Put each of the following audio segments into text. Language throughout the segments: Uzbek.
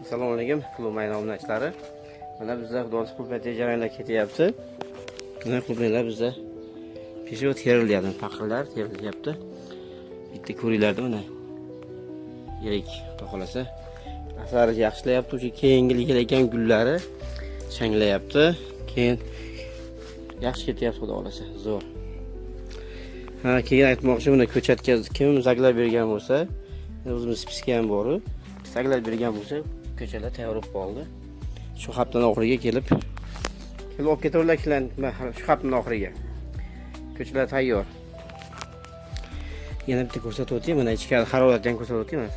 Assalomu alaykum, klubmayna obunachilar. Mana bizda xudosi ko'paytirish jarayonlar ketyapti. Mana ko'paylar bizda peshot terilyapti, faqirlar terilyapti. Bitta ko'ringlarda mana. Yirik, xudo xolasa. Asari yaxshilayapti, o'sha keyingi ekan gullari changlayapti. Keyin yaxshi ketyapti, xudo xolasa, zo'r. Ha, keyin aytmoqchi, mana ko'chatga kim zaglab bergan bo'lsa, o'zimiz spiska ham bor. Zaglab bergan bo'lsa, ko'chalar tayyor bo'lib qoldi. Shu haftaning oxiriga kelib olib ketaverlar shu haftaning oxiriga. Ko'chalar tayyor. Yana bitta ko'rsatib o'tayman, mana ichkari haroratni ham ko'rsatib o'tayman.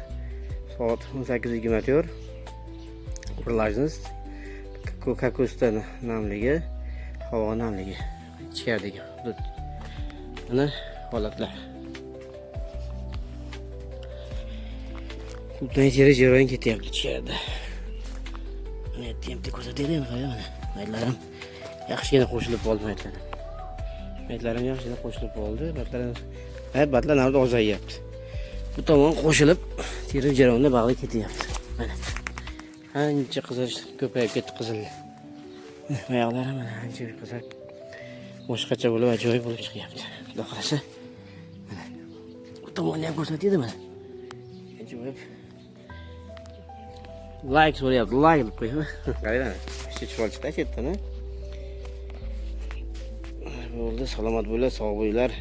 Soat 18:24. Urlajimiz kokosdan namligi, havo namligi, ichkaridagi hudud. Mana holatlar. Ko'pdan teri jarayon ketyapti ichkarida. Mana temti ko'rsataylik mana. Maytlarim yaxshigina qo'shilib qoldi maytlarim. Maytlarim yaxshigina qo'shilib qoldi. Batlar narida ozayapti. Bu tomon qo'shilib teri jarayonda bag'li ketyapti. Mana. Ancha qizil ko'payib ketdi qizil. Oyoqlari mana ancha qizil. Boshqacha bo'lib ajoyib bo'lib chiqyapti. Xudo xolasa. Mana. Bu tomonni ham ko'rsataydi mana. Ajoyib. Like so'rayapti, like deb qo'yma. Qarang, ichib olishda chetdan. Bo'ldi, salomat bo'linglar, sog' bo'linglar.